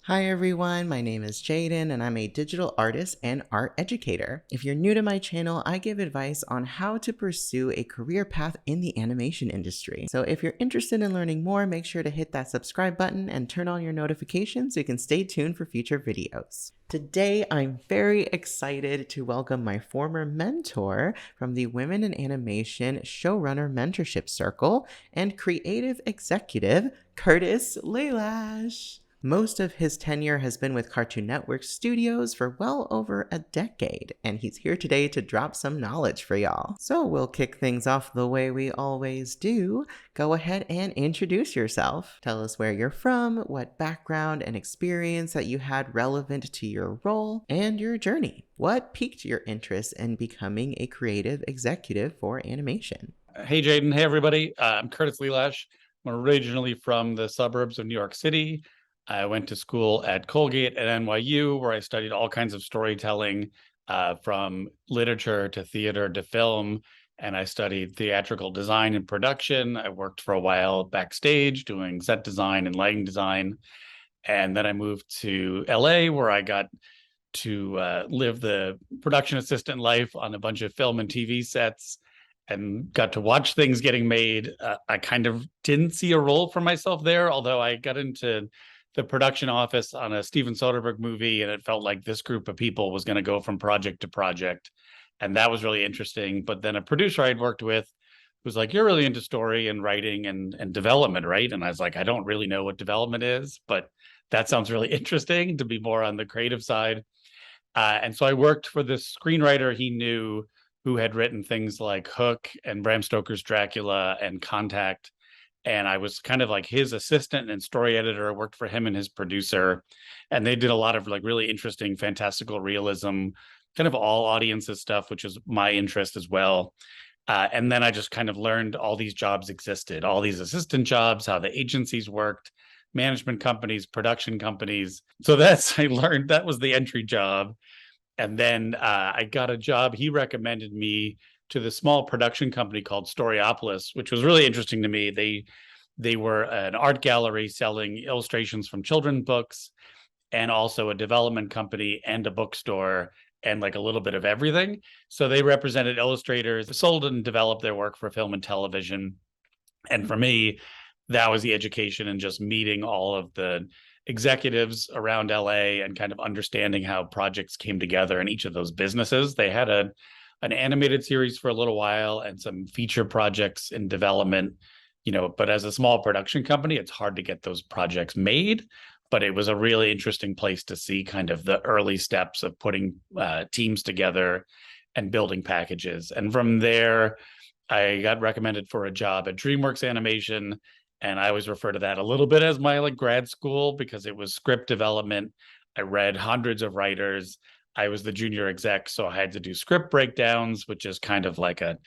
Hi everyone, my name is Jaden and I'm a digital artist and art educator. If you're new to my channel, I give advice on how to pursue a career path in the animation industry. So if you're interested in learning more, make sure to hit that subscribe button and turn on your notifications so you can stay tuned for future videos. Today, I'm very excited to welcome my former mentor from the Women in Animation Showrunner Mentorship Circle and Creative Executive Curtis Lelash. Most of his tenure has been with Cartoon Network Studios for well over a decade, and he's here today to drop some knowledge for y'all. So we'll kick things off the way we always do. Go ahead and introduce yourself. Tell us where you're from, what background and experience that you had relevant to your role, and your journey. What piqued your interest in becoming a creative executive for animation? Hey, Jaden. Hey, everybody. I'm Curtis Lelash. I'm originally from the suburbs of New York City. I went to school at Colgate at NYU, where I studied all kinds of storytelling, from literature to theater to film. And I studied theatrical design and production. I worked for a while backstage doing set design and lighting design. And then I moved to LA, where I got to live the production assistant life on a bunch of film and TV sets and got to watch things getting made. I kind of didn't see a role for myself there, although I got into the production office on a Steven Soderbergh movie, and it felt like this group of people was going to go from project to project. And that was really interesting. But then a producer I'd worked with was like, "You're really into story and writing and development, right?" And I was like, "I don't really know what development is, but that sounds really interesting to be more on the creative side." And so I worked for this screenwriter he knew who had written things like Hook and Bram Stoker's Dracula and Contact. And I was kind of like his assistant and story editor. I worked for him and his producer. And they did a lot of like really interesting, fantastical realism, kind of all audiences stuff, which is my interest as well. And then I just kind of learned all these jobs existed, all these assistant jobs, how the agencies worked, management companies, production companies. So I learned that was the entry job. And then I got a job. He recommended me to the small production company called Storyopolis, which was really interesting to me. They were an art gallery selling illustrations from children's books, and also a development company and a bookstore and like a little bit of everything. So they represented illustrators, sold and developed their work for film and television. And for me, that was the education and just meeting all of the executives around LA and kind of understanding how projects came together in each of those businesses. They had an animated series for a little while and some feature projects in development, but as a small production company, it's hard to get those projects made. But it was a really interesting place to see kind of the early steps of putting teams together and building packages. And from there, I got recommended for a job at Dreamworks Animation, and I always refer to that a little bit as my like grad school because it was script development. I read hundreds of writers. I was the junior exec, so I had to do script breakdowns, which is kind of like a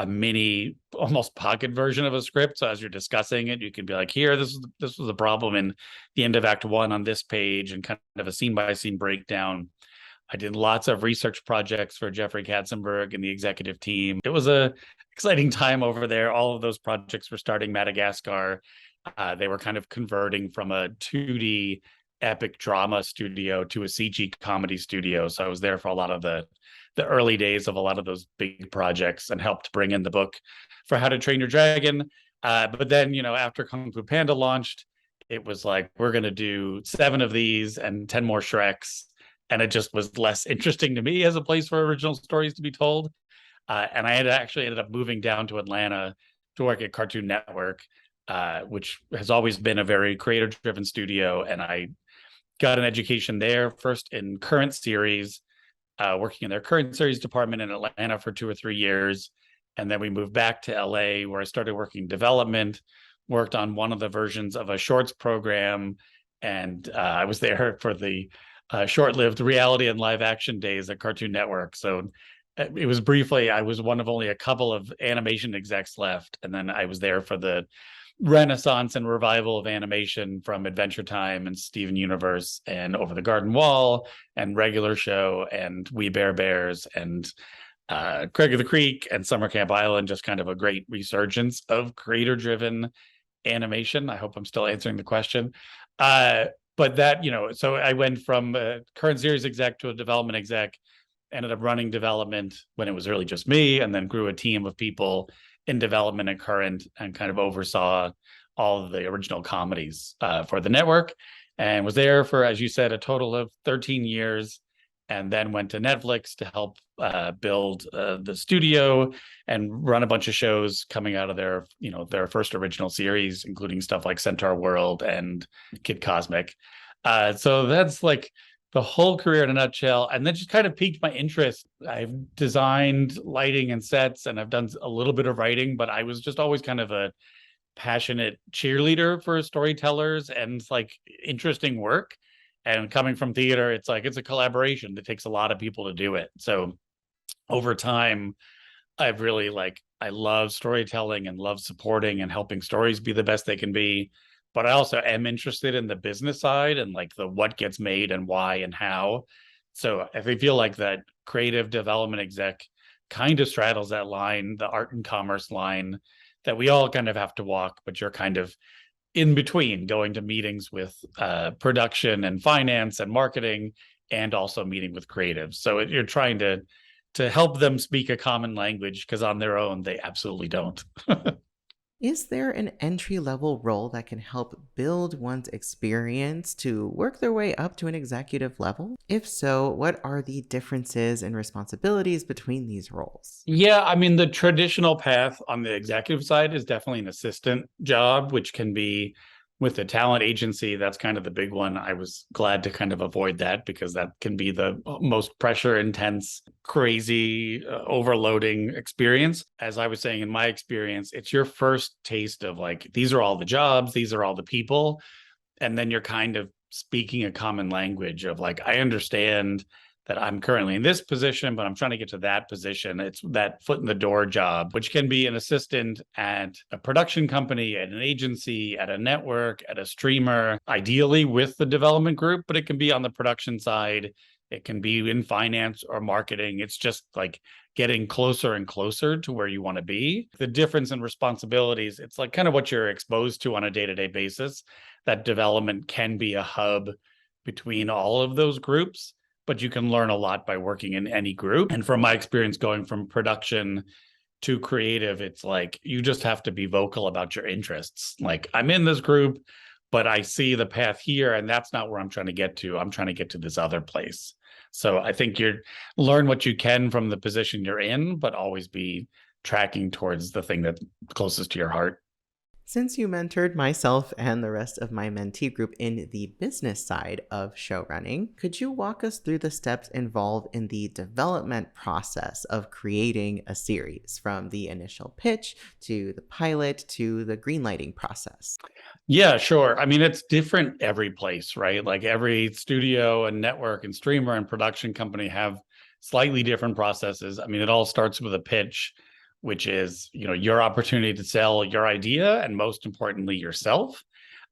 mini, almost pocket version of a script. So as you're discussing it, you can be like, "Here, this was a problem in the end of Act One on this page," and kind of a scene by scene breakdown. I did lots of research projects for Jeffrey Katzenberg and the executive team. It was a exciting time over there. All of those projects were starting Madagascar. They were kind of converting from a 2D epic drama studio to a CG comedy studio. So I was there for a lot of the early days of a lot of those big projects and helped bring in the book for How to Train Your Dragon. But then, after Kung Fu Panda launched, it was like, we're going to do 7 of these and 10 more Shreks. And it just was less interesting to me as a place for original stories to be told. And I had actually ended up moving down to Atlanta to work at Cartoon Network, which has always been a very creator-driven studio. And I got an education there, first in current series, working in their current series department in Atlanta for 2 or 3 years. And then we moved back to LA, where I started working development, worked on one of the versions of a shorts program. And I was there for the short-lived reality and live action days at Cartoon Network. So it was briefly, I was one of only a couple of animation execs left. And then I was there for the renaissance and revival of animation from Adventure Time and Steven Universe and Over the Garden Wall and Regular Show and We Bare Bears and Craig of the Creek and Summer Camp Island, just kind of a great resurgence of creator-driven animation. I hope I'm still answering the question. but that, so I went from a current series exec to a development exec, ended up running development when it was really just me, and then grew a team of people in development and current, and kind of oversaw all of the original comedies for the network, and was there for, as you said, a total of 13 years, and then went to Netflix to help build the studio and run a bunch of shows coming out of their first original series, including stuff like Centaur World and Kid Cosmic. So that's like the whole career in a nutshell. And that just kind of piqued my interest. I've designed lighting and sets, and I've done a little bit of writing, but I was just always kind of a passionate cheerleader for storytellers and like interesting work. And coming from theater, it's like it's a collaboration that takes a lot of people to do it. So over time, I've really I love storytelling and love supporting and helping stories be the best they can be. But I also am interested in the business side and like the what gets made and why and how. So if I feel like that creative development exec kind of straddles that line, the art and commerce line that we all kind of have to walk, but you're kind of in between going to meetings with production and finance and marketing, and also meeting with creatives. So you're trying to help them speak a common language, because on their own, they absolutely don't. Is there an entry level role that can help build one's experience to work their way up to an executive level? If so, what are the differences and responsibilities between these roles? Yeah, I mean, the traditional path on the executive side is definitely an assistant job, which can be with a talent agency. That's kind of the big one. I was glad to kind of avoid that, because that can be the most pressure intense, crazy, overloading experience. As I was saying, in my experience, it's your first taste of like, these are all the jobs, these are all the people. And then you're kind of speaking a common language of like, I understand that I'm currently in this position, but I'm trying to get to that position. It's that foot in the door job, which can be an assistant at a production company, at an agency, at a network, at a streamer, ideally with the development group, but it can be on the production side. It can be in finance or marketing. It's just like getting closer and closer to where you want to be. The difference in responsibilities, it's like kind of what you're exposed to on a day-to-day basis. That development can be a hub between all of those groups, but you can learn a lot by working in any group. And from my experience going from production to creative, it's like you just have to be vocal about your interests. Like, I'm in this group, but I see the path here, and that's not where I'm trying to get to. I'm trying to get to this other place. So I think you learn what you can from the position you're in, but always be tracking towards the thing that's closest to your heart. Since you mentored myself and the rest of my mentee group in the business side of show running, could you walk us through the steps involved in the development process of creating a series, from the initial pitch to the pilot to the greenlighting process? Yeah, sure. I mean, it's different every place, right? Like every studio and network and streamer and production company have slightly different processes. I mean, it all starts with a pitch, which is, your opportunity to sell your idea, and most importantly, yourself.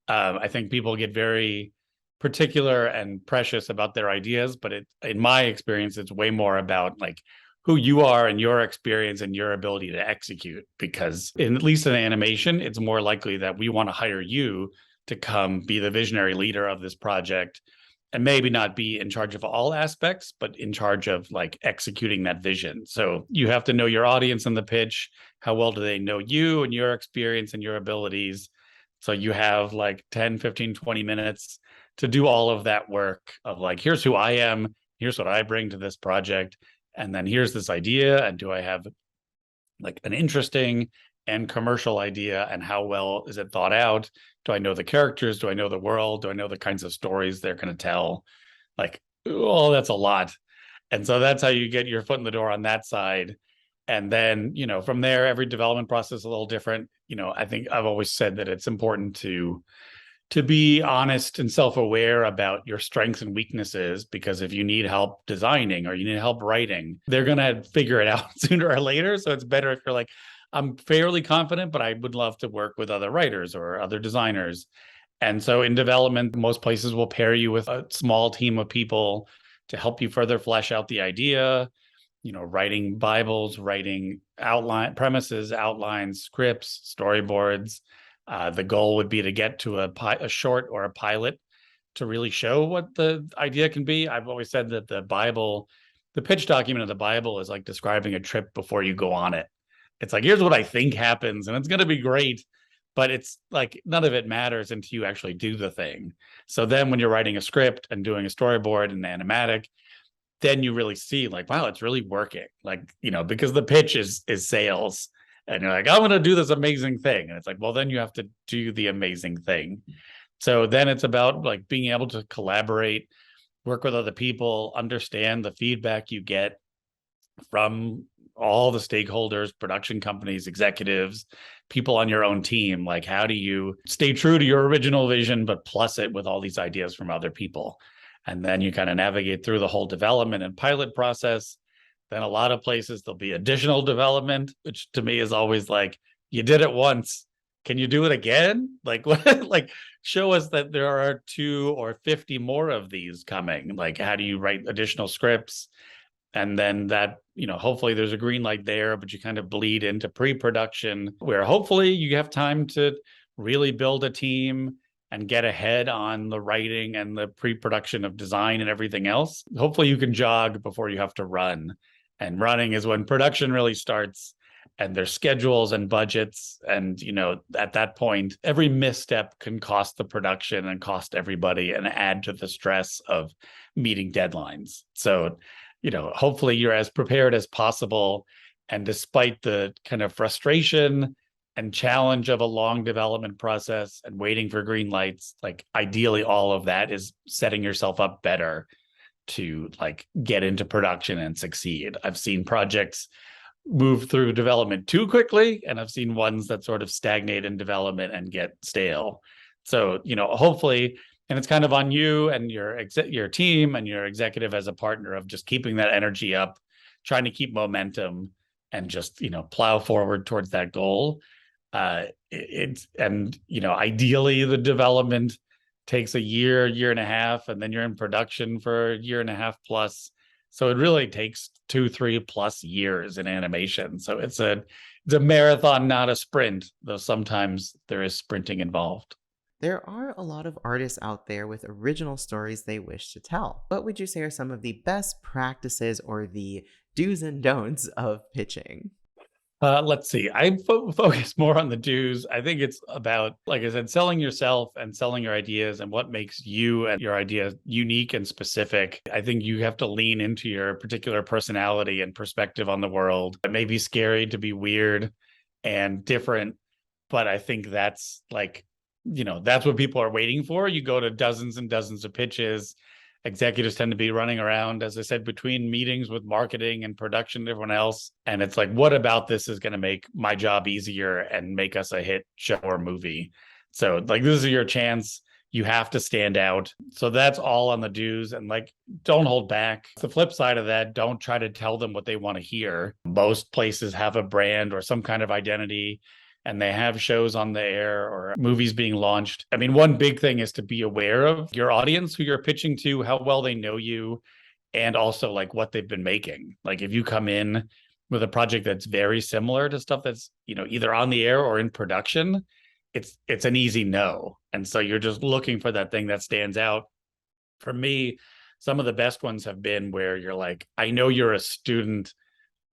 I think people get very particular and precious about their ideas, but in my experience, it's way more about like who you are and your experience and your ability to execute. Because at least in animation, it's more likely that we want to hire you to come be the visionary leader of this project, and maybe not be in charge of all aspects, but in charge of like executing that vision. So you have to know your audience in the pitch. How well do they know you and your experience and your abilities? So you have like 10, 15, 20 minutes to do all of that work of like, here's who I am, here's what I bring to this project, and then here's this idea, and do I have like an interesting and commercial idea, and how well is it thought out? Do I know the characters? Do I know the world? Do I know the kinds of stories they're going to tell? Like, oh, that's a lot. And so that's how you get your foot in the door on that side. And then, from there, every development process is a little different. I think I've always said that it's important to be honest and self-aware about your strengths and weaknesses, because if you need help designing or you need help writing, they're going to figure it out sooner or later. So it's better if you're like, I'm fairly confident, but I would love to work with other writers or other designers. And so in development, most places will pair you with a small team of people to help you further flesh out the idea, writing Bibles, writing outline premises, outlines, scripts, storyboards. The goal would be to get to a short or a pilot to really show what the idea can be. I've always said that the pitch document of the Bible is like describing a trip before you go on it. It's like, here's what I think happens, and it's going to be great, but it's like none of it matters until you actually do the thing. So then when you're writing a script and doing a storyboard and animatic, then you really see like, wow, it's really working. Like, because the pitch is sales. And you're like, I'm going to do this amazing thing. And it's like, well, then you have to do the amazing thing. So then it's about like being able to collaborate, work with other people, understand the feedback you get from all the stakeholders, production companies, executives, people on your own team. Like, how do you stay true to your original vision, but plus it with all these ideas from other people? And then you kind of navigate through the whole development and pilot process. Then a lot of places there'll be additional development, which to me is always like, you did it once. Can you do it again? Like, like show us that there are 2 or 50 more of these coming. Like, how do you write additional scripts? And then that, hopefully there's a green light there, but you kind of bleed into pre-production where hopefully you have time to really build a team and get ahead on the writing and the pre-production of design and everything else. Hopefully you can jog before you have to run. And running is when production really starts, and there's schedules and budgets. And, at that point, every misstep can cost the production and cost everybody and add to the stress of meeting deadlines. So, hopefully you're as prepared as possible. And despite the kind of frustration and challenge of a long development process and waiting for green lights, like ideally all of that is setting yourself up better to like get into production and succeed. I've seen projects move through development too quickly, and I've seen ones that sort of stagnate in development and get stale. So, hopefully, and it's kind of on you and your team and your executive as a partner of just keeping that energy up, trying to keep momentum and just, plow forward towards that goal. Ideally the development takes a year and a half, and then you're in production for a year and a half plus. So it really takes 2-3+ years in animation. So it's a marathon, not a sprint, though sometimes there is sprinting involved. There are a lot of artists out there with original stories they wish to tell. What would you say are some of the best practices or the do's and don'ts of pitching? Let's see. I focus more on the do's. I think it's about, like I said, selling yourself and selling your ideas and what makes you and your idea unique and specific. I think you have to lean into your particular personality and perspective on the world. It may be scary to be weird and different, but I think that's like, that's what people are waiting for. You go to dozens and dozens of pitches. Executives tend to be running around, as I said, between meetings with marketing and production and everyone else. And it's like, what about this is going to make my job easier and make us a hit show or movie? So like, this is your chance. You have to stand out. So that's all on the do's, and like, don't hold back. The flip side of that, don't try to tell them what they want to hear. Most places have a brand or some kind of identity, and they have shows on the air or movies being launched. I mean, one big thing is to be aware of your audience, who you're pitching to, how well they know you, and also like what they've been making. Like if you come in with a project that's very similar to stuff that's, either on the air or in production, it's an easy no. And so you're just looking for that thing that stands out. For me, some of the best ones have been where you're like, I know you're a student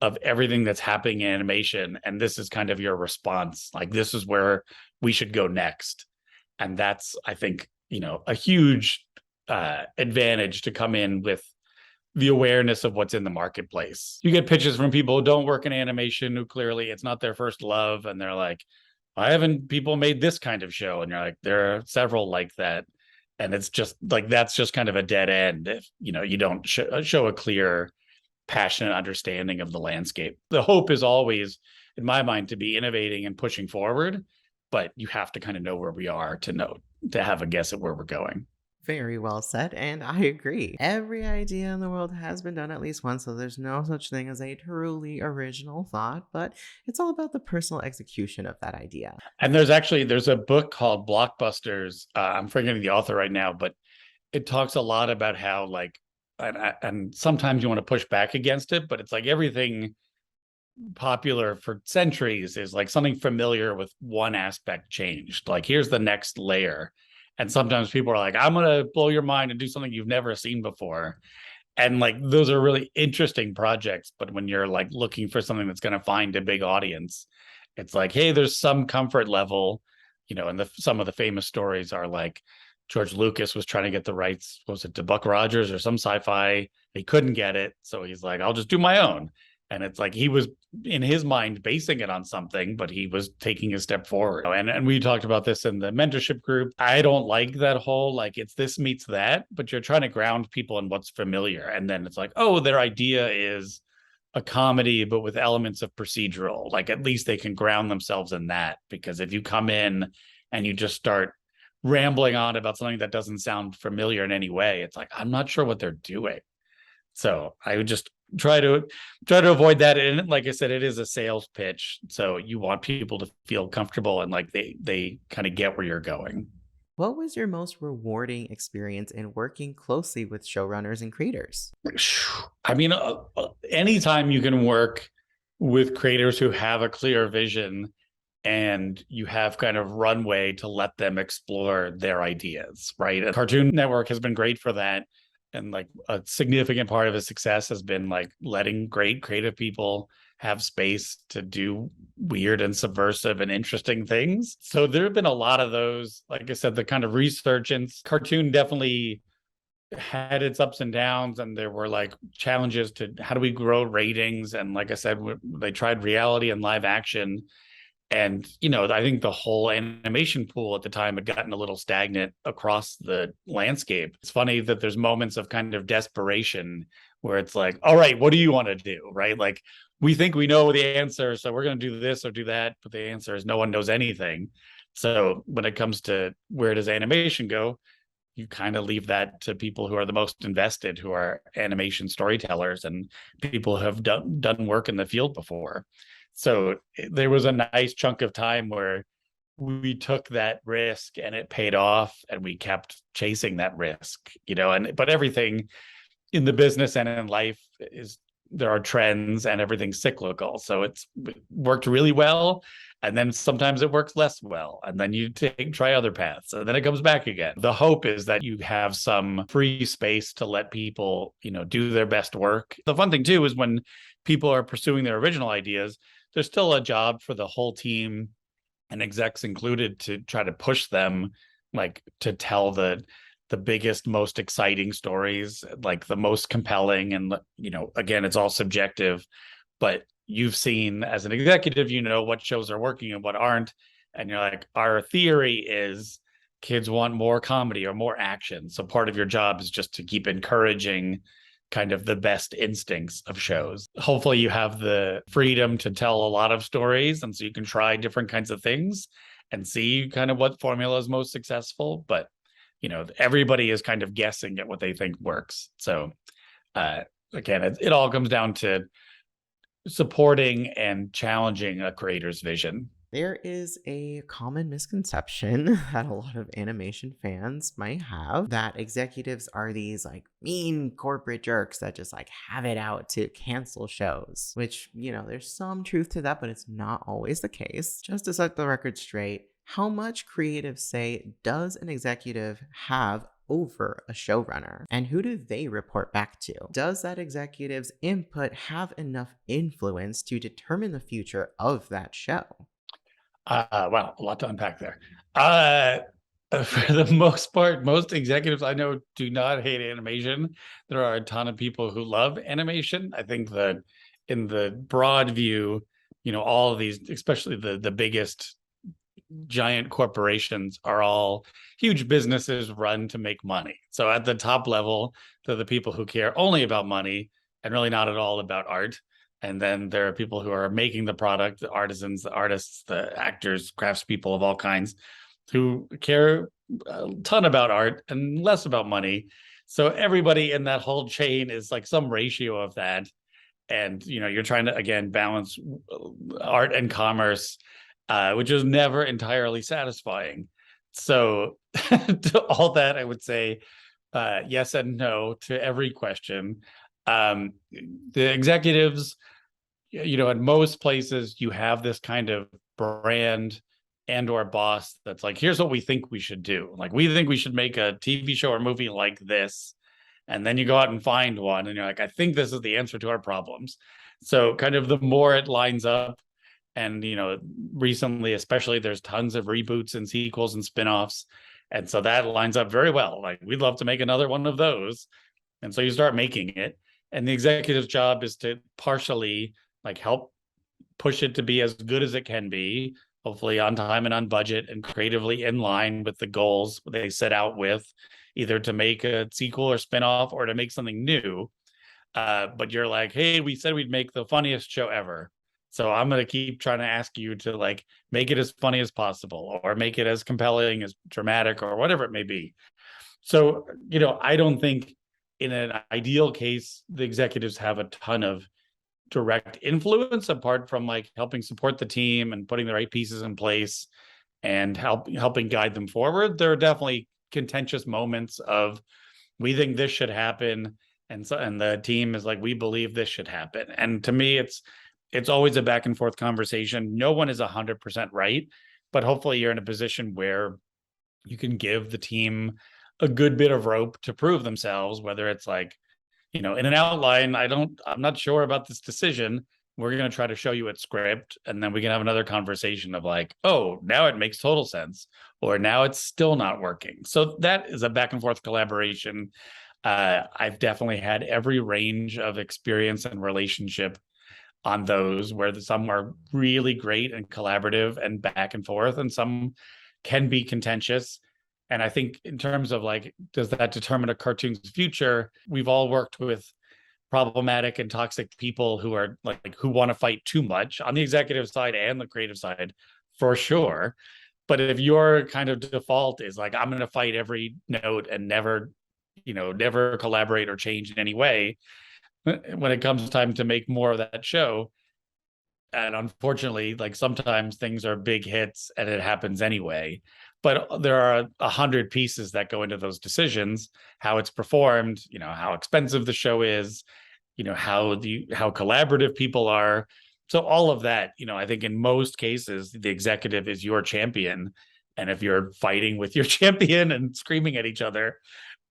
of everything that's happening in animation, and this is kind of your response. Like, this is where we should go next. And that's, I think, a huge advantage to come in with the awareness of what's in the marketplace. You get pitches from people who don't work in animation, who clearly it's not their first love, and they're like, why haven't people made this kind of show? And you're like, there are several like that. And it's just like, that's just kind of a dead end if, you don't show a clear, passionate understanding of the landscape. The hope is always, in my mind, to be innovating and pushing forward, but you have to kind of know where we are to have a guess at where we're going. Very well said, and I agree. Every idea in the world has been done at least once, so there's no such thing as a truly original thought, but it's all about the personal execution of that idea. And there's a book called Blockbusters. I'm forgetting the author right now, but it talks a lot about how like, and sometimes you want to push back against it, but it's like everything popular for centuries is like something familiar with one aspect changed. Like, here's the next layer. And sometimes people are like, I'm going to blow your mind and do something you've never seen before. And like, those are really interesting projects. But when you're like looking for something that's going to find a big audience, it's like, hey, there's some comfort level, and some of the famous stories are like George Lucas was trying to get the rights, what was it, to Buck Rogers or some sci-fi. He couldn't get it. So he's like, I'll just do my own. And it's like he was in his mind basing it on something, but he was taking a step forward. And we talked about this in the mentorship group. I don't like that whole like it's this meets that, but you're trying to ground people in what's familiar. And then it's like, oh, their idea is a comedy, but with elements of procedural. Like at least they can ground themselves in that. Because if you come in and you just start rambling on about something that doesn't sound familiar in any way, it's like, I'm not sure what they're doing. So I would just try to avoid that. And like I said, it is a sales pitch. So you want people to feel comfortable and like they kind of get where you're going. What was your most rewarding experience in working closely with showrunners and creators? I mean, anytime you can work with creators who have a clear vision and you have kind of runway to let them explore their ideas, right? And Cartoon Network has been great for that. And like a significant part of its success has been like letting great creative people have space to do weird and subversive and interesting things. So there have been a lot of those. Like I said, the kind of resurgence. Cartoon definitely had its ups and downs, and there were like challenges to how do we grow ratings. And like I said, they tried reality and live action. And, I think the whole animation pool at the time had gotten a little stagnant across the landscape. It's funny that there's moments of kind of desperation where it's like, all right, what do you want to do? Right. Like we think we know the answer. So we're going to do this or do that. But the answer is no one knows anything. So when it comes to where does animation go, you kind of leave that to people who are the most invested, who are animation storytellers and people who have done work in the field before. So there was a nice chunk of time where we took that risk and it paid off and we kept chasing that risk, but everything in the business and in life is there are trends and everything's cyclical. So it's worked really well. And then sometimes it works less well. And then you try other paths and then it comes back again. The hope is that you have some free space to let people, do their best work. The fun thing too is when people are pursuing their original ideas, there's still a job for the whole team and execs included to try to push them like to tell the biggest, most exciting stories, like the most compelling. And, again, it's all subjective, but you've seen as an executive, what shows are working and what aren't. And you're like, our theory is kids want more comedy or more action. So part of your job is just to keep encouraging kind of the best instincts of shows. Hopefully you have the freedom to tell a lot of stories. And so you can try different kinds of things and see kind of what formula is most successful. But, everybody is kind of guessing at what they think works. So again, it all comes down to supporting and challenging a creator's vision. There is a common misconception that a lot of animation fans might have that executives are these like mean corporate jerks that just like have it out to cancel shows, which, there's some truth to that, but it's not always the case. Just to set the record straight, how much creative say does an executive have over a showrunner? And who do they report back to? Does that executive's input have enough influence to determine the future of that show? Wow, a lot to unpack there. For the most part, most executives I know do not hate animation. There are a ton of people who love animation. I think that in the broad view, all of these, especially the biggest giant corporations, are all huge businesses run to make money. So at the top level, they're the people who care only about money and really not at all about art. And then there are people who are making the product, the artisans, the artists, the actors, craftspeople of all kinds, who care a ton about art and less about money. So everybody in that whole chain is like some ratio of that. And, you're trying to, again, balance art and commerce, which is never entirely satisfying. So to all that, I would say yes and no to every question. The executives, in most places, you have this kind of brand and or boss that's like, here's what we think we should do. Like, we think we should make a TV show or movie like this. And then you go out and find one and you're like, I think this is the answer to our problems. So kind of the more it lines up, and recently especially, there's tons of reboots and sequels and spin-offs. And so that lines up very well. Like, we'd love to make another one of those. And so you start making it. And the executive's job is to partially like help push it to be as good as it can be, hopefully on time and on budget and creatively in line with the goals they set out with, either to make a sequel or spinoff or to make something new. But you're like, hey, we said we'd make the funniest show ever. So I'm going to keep trying to ask you to like make it as funny as possible, or make it as compelling, as dramatic, or whatever it may be. So, I don't think in an ideal case, the executives have a ton of direct influence apart from like helping support the team and putting the right pieces in place and helping guide them forward. There are definitely contentious moments of, we think this should happen, and the team is like, we believe this should happen. And to me, it's always a back and forth conversation. No one is 100% right, but hopefully you're in a position where you can give the team a good bit of rope to prove themselves, whether it's like, in an outline, I'm not sure about this decision. We're going to try to show you its script, and then we can have another conversation of like, oh, now it makes total sense, or now it's still not working. So that is a back and forth collaboration. I've definitely had every range of experience and relationship on those, where some are really great and collaborative and back and forth, and some can be contentious. And I think in terms of like, does that determine a cartoon's future? We've all worked with problematic and toxic people who are like, who want to fight too much on the executive side and the creative side, for sure. But if your kind of default is like, I'm going to fight every note and never collaborate or change in any way, when it comes time to make more of that show, and unfortunately, like, sometimes things are big hits and it happens anyway, but there are 100 pieces that go into those decisions: how it's performed, how expensive the show is, how collaborative people are. So all of that, I think in most cases the executive is your champion, and if you're fighting with your champion and screaming at each other,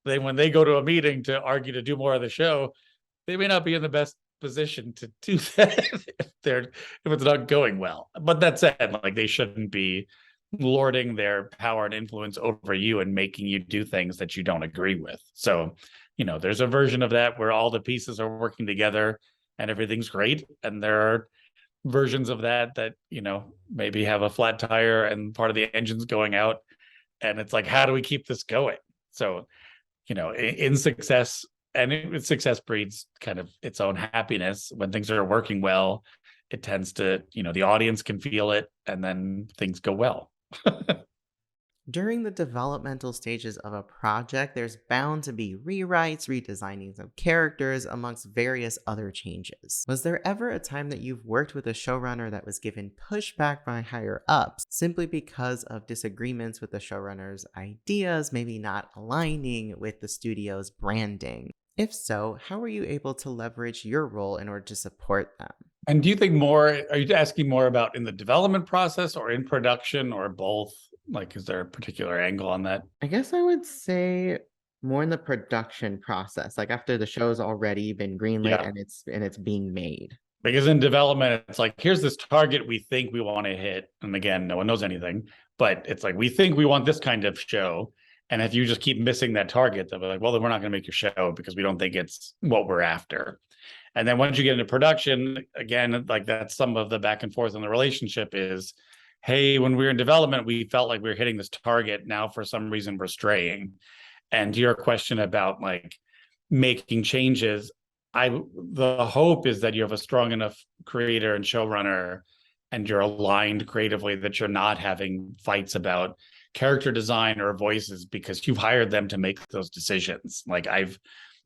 then when they go to a meeting to argue to do more of the show, they may not be in the best position to do that if it's not going well. But that said, like, they shouldn't be lording their power and influence over you and making you do things that you don't agree with. So, there's a version of that where all the pieces are working together and everything's great. And there are versions of that maybe have a flat tire and part of the engine's going out. And it's like, how do we keep this going? So, in success, and success breeds kind of its own happiness. When things are working well, it tends to, the audience can feel it, and then things go well. During the developmental stages of a project, there's bound to be rewrites, redesignings of characters, amongst various other changes. Was there ever a time that you've worked with a showrunner that was given pushback by higher ups simply because of disagreements with the showrunner's ideas, maybe not aligning with the studio's branding? If so, how were you able to leverage your role in order to support them? And do you think are you asking more about in the development process or in production, or both? Like, is there a particular angle on that? I guess I would say more in the production process, like after the show's already been greenlit Yeah. and it's being made. Because in development, it's like, here's this target we think we want to hit. And again, no one knows anything, but it's like, we think we want this kind of show. And if you just keep missing that target, they'll be like, well, then we're not going to make your show because we don't think it's what we're after. And then once you get into production, again, like, that's some of the back and forth in the relationship is, hey, when we were in development, we felt like we were hitting this target. Now, for some reason, we're straying. And to your question about like making changes, the hope is that you have a strong enough creator and showrunner, and you're aligned creatively, that you're not having fights about character design or voices because you've hired them to make those decisions. Like, I've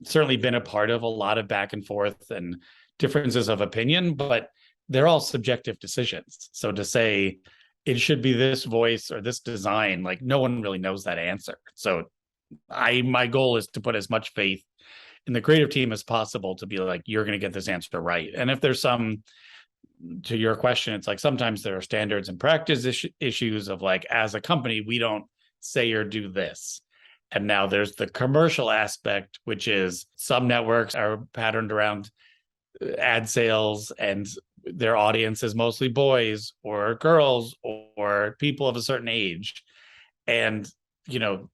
certainly been a part of a lot of back and forth and differences of opinion, but they're all subjective decisions. So to say it should be this voice or this design, like, no one really knows that answer. So my goal is to put as much faith in the creative team as possible to be like, you're going to get this answer right. And if there's some to your question, it's like sometimes there are standards and practice issues of like, as a company, we don't say or do this. And now there's the commercial aspect, which is some networks are patterned around ad sales and their audience is mostly boys or girls or people of a certain age. And, you know,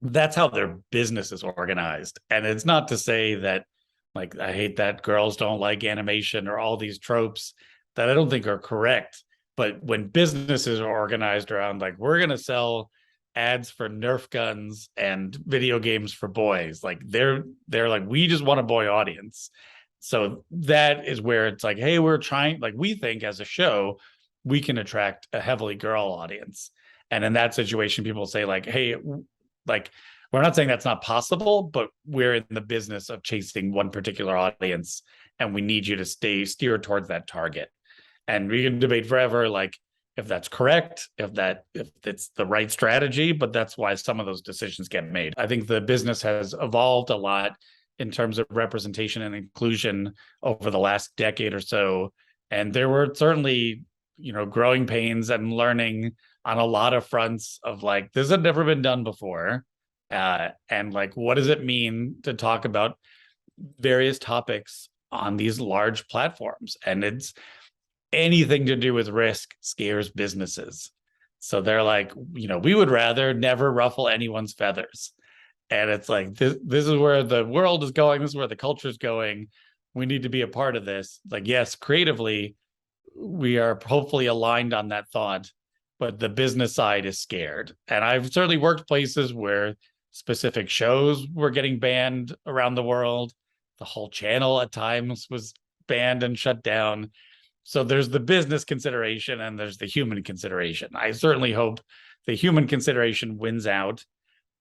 that's how their business is organized. And it's not to say that, like, I hate that girls don't like animation or all these tropes that I don't think are correct. But when businesses are organized around, like, we're going to sell ads for Nerf guns and video games for boys, like they're like, we just want a boy audience. So that is where it's like, hey, we're trying, like, we think as a show we can attract a heavily girl audience. And in that situation, people say like, hey, like, we're not saying that's not possible, but we're in the business of chasing one particular audience and we need you to steer towards that target. And we can debate forever, like, if that's correct, if it's the right strategy, but that's why some of those decisions get made. I think the business has evolved a lot in terms of representation and inclusion over the last decade or so. And there were certainly, you know, growing pains and learning on a lot of fronts of like, this had never been done before. And like, what does it mean to talk about various topics on these large platforms? And it's anything to do with risk scares businesses. So they're like, you know, we would rather never ruffle anyone's feathers. And it's like, this is where the world is going. This is where the culture is going. We need to be a part of this. Like, yes, creatively, we are hopefully aligned on that thought, but the business side is scared. And I've certainly worked places where specific shows were getting banned around the world. The whole channel at times was banned and shut down. So there's the business consideration and there's the human consideration. I certainly hope the human consideration wins out.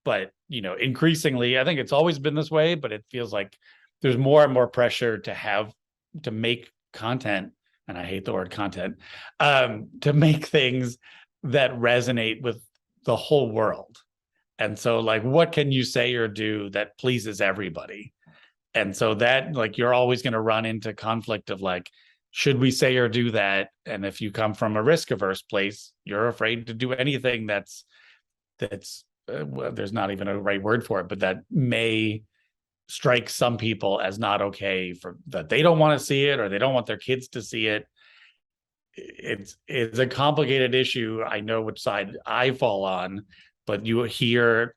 But, you know, increasingly, I think it's always been this way, but it feels like there's more and more pressure to make content, and I hate the word content, to make things that resonate with the whole world. And so, like, what can you say or do that pleases everybody? And so that, like, you're always going to run into conflict of like, should we say or do that? And if you come from a risk averse place, you're afraid to do anything that's well, there's not even a right word for it, but that may strike some people as not okay, for that they don't want to see it or they don't want their kids to see it. It's a complicated issue. I know which side I fall on, but you hear,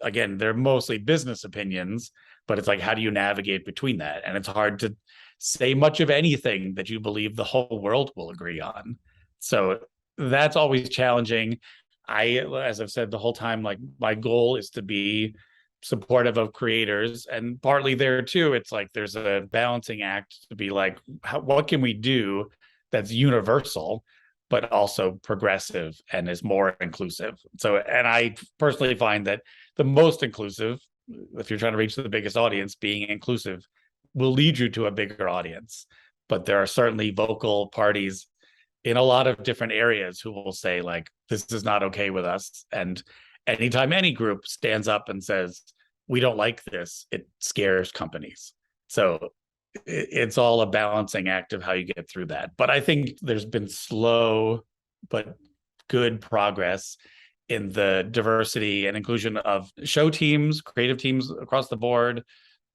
again, they're mostly business opinions, but it's like, how do you navigate between that? And it's hard to say much of anything that you believe the whole world will agree on. So that's always challenging. As I've said the whole time, like, my goal is to be supportive of creators, and partly there too, it's like there's a balancing act to be like, what can we do that's universal, but also progressive and is more inclusive. So, and I personally find that the most inclusive, if you're trying to reach the biggest audience, being inclusive will lead you to a bigger audience. But there are certainly vocal parties in a lot of different areas who will say like, this is not okay with us. And anytime any group stands up and says, we don't like this, it scares companies. So it's all a balancing act of how you get through that. But I think there's been slow but good progress in the diversity and inclusion of show teams, creative teams across the board,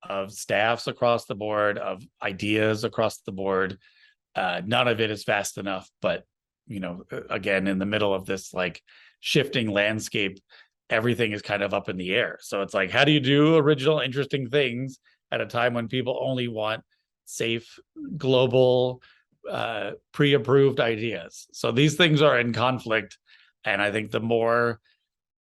of staffs across the board, of ideas across the board. None of it is fast enough, but, you know, again, in the middle of this like shifting landscape, everything is kind of up in the air. So it's like, how do you do original, interesting things at a time when people only want safe, global, pre-approved ideas? So these things are in conflict. And I think the more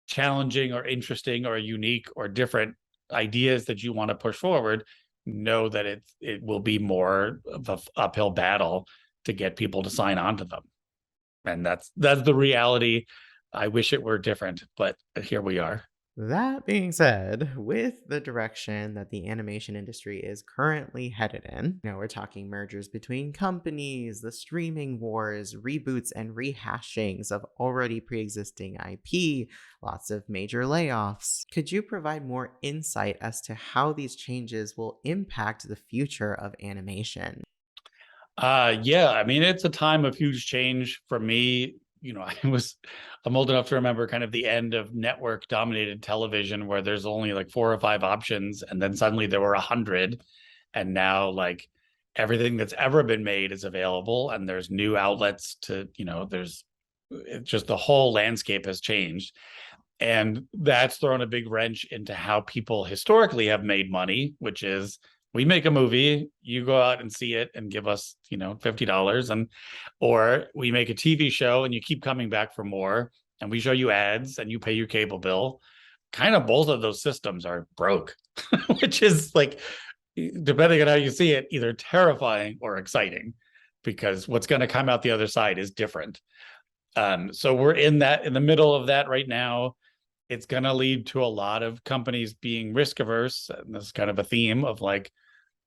challenging or interesting or unique or different ideas that you want to push forward, know that it will be more of an uphill battle to get people to sign on to them. And that's the reality. I wish it were different, but here we are. That being said, with the direction that the animation industry is currently headed in, we're talking mergers between companies, the streaming wars, reboots and rehashings of already pre-existing IP, lots of major layoffs. Could you provide more insight as to how these changes will impact the future of animation? Yeah, I mean, it's a time of huge change for me. I'm old enough to remember kind of the end of network dominated television where there's only like four or five options, and then suddenly there were 100. And now like everything that's ever been made is available, and there's new outlets to, there's it's just the whole landscape has changed. And that's thrown a big wrench into how people historically have made money, which is we make a movie, you go out and see it and give us, $50, and or we make a TV show and you keep coming back for more, and we show you ads and you pay your cable bill. Kind of both of those systems are broke, which is like, depending on how you see it, either terrifying or exciting, because what's going to come out the other side is different. So we're in the middle of that right now. It's going to lead to a lot of companies being risk averse. And this is kind of a theme of like,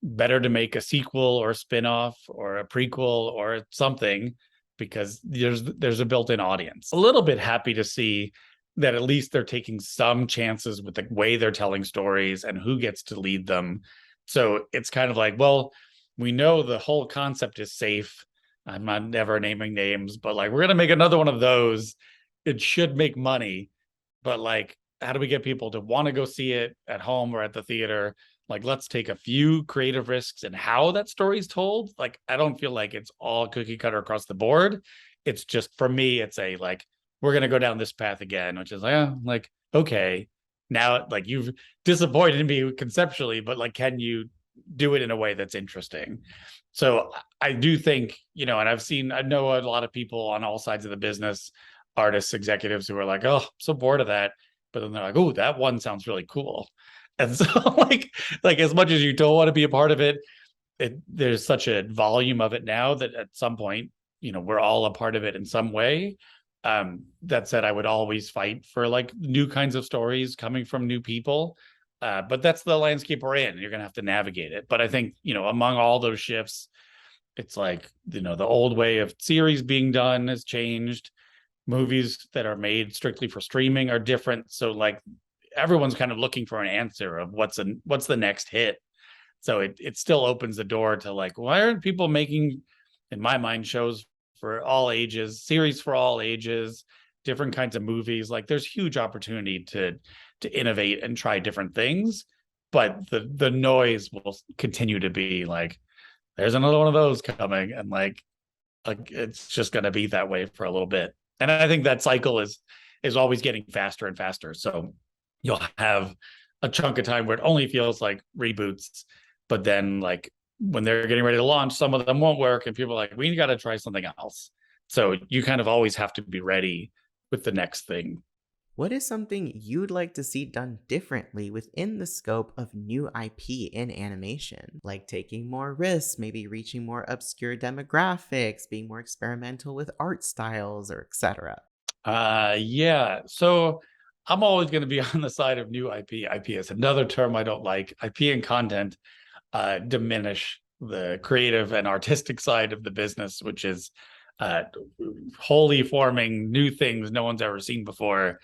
better to make a sequel or a spin-off or a prequel or something, because there's a built-in audience. A little bit happy to see that at least they're taking some chances with the way they're telling stories and who gets to lead them. So it's kind of like, well, we know the whole concept is safe. I'm not never naming names, but like, we're going to make another one of those. It should make money, but like, how do we get people to want to go see it at home or at the theater? Like, let's take a few creative risks in how that story's told. Like, I don't feel like it's all cookie cutter across the board. It's just, for me, it's a like, we're going to go down this path again, which is like, okay, now like you've disappointed me conceptually, but like, can you do it in a way that's interesting? So I do think, I know a lot of people on all sides of the business, artists, executives who are like, oh, I'm so bored of that. But then they're like, oh, that one sounds really cool. And so like as much as you don't want to be a part of it, there's such a volume of it now that at some point, we're all a part of it in some way. That said, I would always fight for like new kinds of stories coming from new people. But that's the landscape we're in. You're going to have to navigate it. But I think, among all those shifts, it's like, the old way of series being done has changed. Movies that are made strictly for streaming are different. So like everyone's kind of looking for an answer of what's the next hit. So it still opens the door to like, why aren't people making, in my mind, shows for all ages, series for all ages, different kinds of movies? Like there's huge opportunity to innovate and try different things, but the noise will continue to be like, there's another one of those coming, and like it's just going to be that way for a little bit. And I think that cycle is always getting faster and faster. So you'll have a chunk of time where it only feels like reboots, but then like when they're getting ready to launch, some of them won't work, and people are like, we got to try something else. So you kind of always have to be ready with the next thing. What is something you'd like to see done differently within the scope of new IP in animation? Like taking more risks, maybe reaching more obscure demographics, being more experimental with art styles, or etc. Yeah. So I'm always going to be on the side of new IP. IP is another term I don't like. IP and content diminish the creative and artistic side of the business, which is wholly forming new things no one's ever seen before,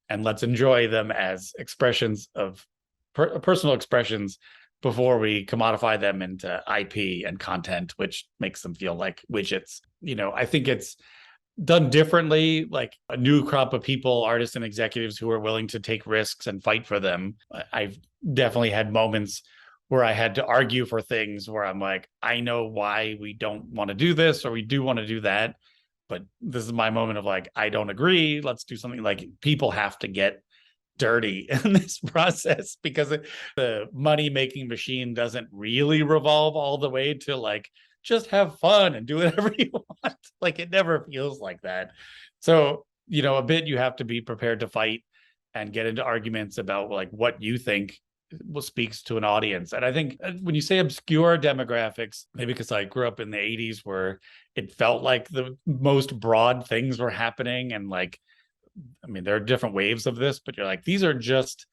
and let's enjoy them as expressions of personal expressions before we commodify them into IP and content, which makes them feel like widgets. I think it's done differently, like a new crop of people, artists and executives who are willing to take risks and fight for them. I've definitely had moments where I had to argue for things where I'm like, I know why we don't want to do this or we do want to do that, but this is my moment of like, I don't agree. Let's do something. Like people have to get dirty in this process, because the money making machine doesn't really revolve all the way to like, just have fun and do whatever you want. Like it never feels like that. So, a bit you have to be prepared to fight and get into arguments about like what you think speaks to an audience. And I think when you say obscure demographics, maybe because I grew up in the 80s where it felt like the most broad things were happening. And like, I mean, there are different waves of this, but you're like, these are just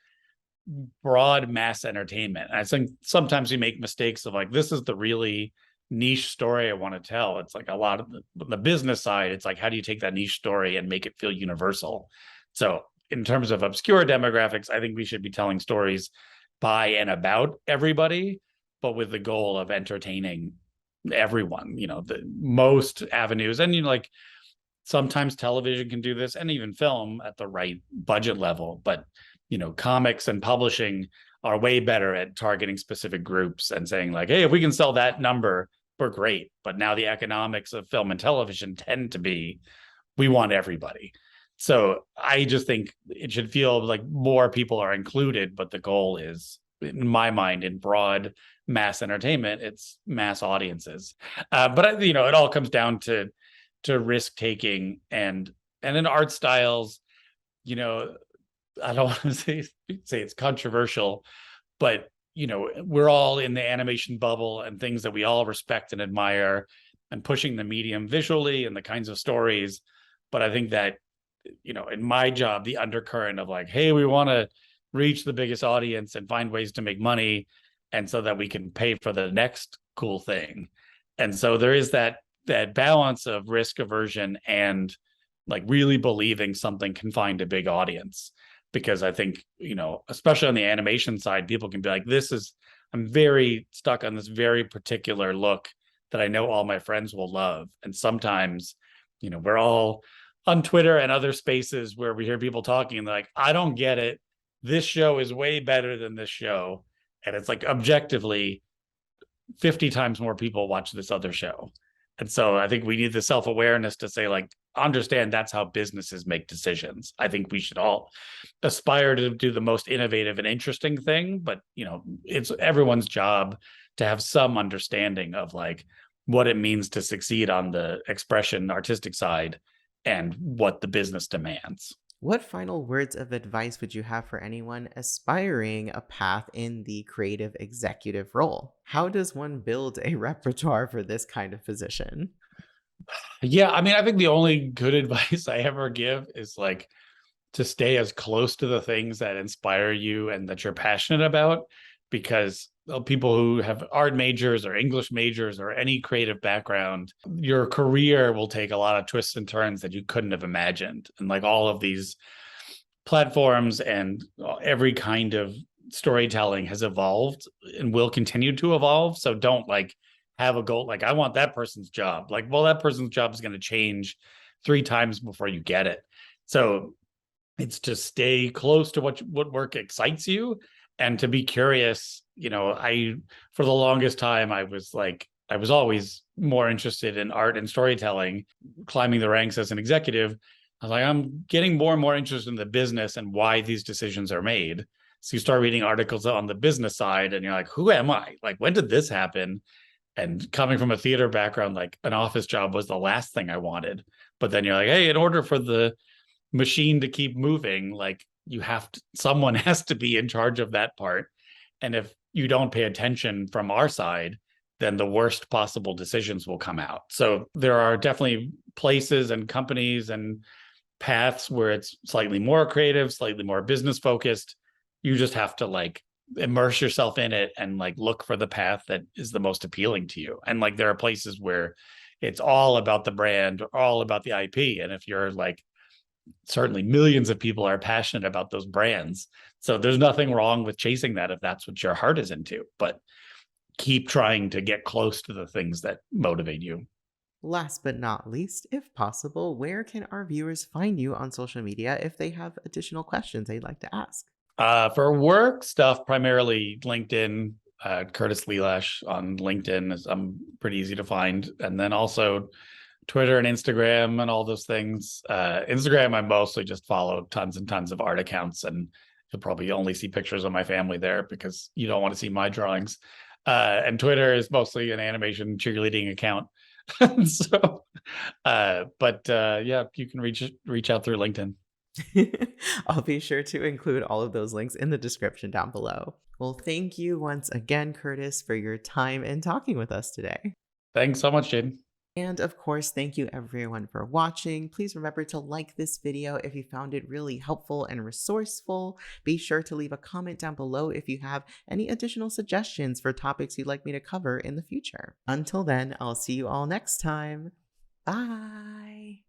broad mass entertainment. And I think sometimes we make mistakes of like, this is the really niche story I want to tell. It's like a lot of the business side. It's like, how do you take that niche story and make it feel universal? So in terms of obscure demographics, I think we should be telling stories by and about everybody, but with the goal of entertaining everyone, the most avenues. And, like sometimes television can do this and even film at the right budget level. But, comics and publishing are way better at targeting specific groups and saying like, hey, if we can sell that number, we're great. But now the economics of film and television tend to be, we want everybody. So I just think it should feel like more people are included, but the goal is, in my mind, in broad mass entertainment, it's mass audiences. But it all comes down to risk taking and in art styles. I don't want to say it's controversial, but we're all in the animation bubble and things that we all respect and admire, and pushing the medium visually and the kinds of stories. But I think that in my job, the undercurrent of like, hey, we want to reach the biggest audience and find ways to make money, and so that we can pay for the next cool thing. And so there is that balance of risk aversion and like really believing something can find a big audience. Because I think, especially on the animation side, people can be like, I'm very stuck on this very particular look that I know all my friends will love. And sometimes, we're all on Twitter and other spaces where we hear people talking and they're like, I don't get it. This show is way better than this show. And it's like objectively 50 times more people watch this other show. And so I think we need the self-awareness to say, like, understand that's how businesses make decisions. I think we should all aspire to do the most innovative and interesting thing, but it's everyone's job to have some understanding of like what it means to succeed on the expression artistic side and what the business demands. What final words of advice would you have for anyone aspiring a path in the creative executive role? How does one build a repertoire for this kind of position? Yeah, I mean, I think the only good advice I ever give is like to stay as close to the things that inspire you and that you're passionate about, because people who have art majors or English majors or any creative background, your career will take a lot of twists and turns that you couldn't have imagined. And like all of these platforms and every kind of storytelling has evolved and will continue to evolve. So don't like have a goal like, I want that person's job. Like, well, that person's job is going to change 3 times before you get it. So it's to stay close to what work excites you and to be curious. For the longest time, I was always more interested in art and storytelling. Climbing the ranks as an executive, I was like, I'm getting more and more interested in the business and why these decisions are made. So you start reading articles on the business side and you're like, who am I? Like, when did this happen? And coming from a theater background, like an office job was the last thing I wanted. But then you're like, hey, in order for the machine to keep moving, like someone has to be in charge of that part. And if you don't pay attention from our side, then the worst possible decisions will come out. So there are definitely places and companies and paths where it's slightly more creative, slightly more business focused. You just have to like immerse yourself in it and like look for the path that is the most appealing to you. And like there are places where it's all about the brand or all about the IP. And if you're like, certainly millions of people are passionate about those brands. So there's nothing wrong with chasing that if that's what your heart is into, but keep trying to get close to the things that motivate you. Last but not least, if possible, where can our viewers find you on social media if they have additional questions they'd like to ask? For work stuff, primarily LinkedIn. Curtis Lelash on LinkedIn I'm pretty easy to find. And then also Twitter and Instagram and all those things. Instagram, I mostly just follow tons and tons of art accounts, and you'll probably only see pictures of my family there because you don't want to see my drawings. And Twitter is mostly an animation cheerleading account. So, yeah, you can reach out through LinkedIn. I'll be sure to include all of those links in the description down below. Well, thank you once again, Curtis, for your time and talking with us today. Thanks so much, Jaden. And of course, thank you everyone for watching. Please remember to like this video if you found it really helpful and resourceful. Be sure to leave a comment down below if you have any additional suggestions for topics you'd like me to cover in the future. Until then, I'll see you all next time. Bye!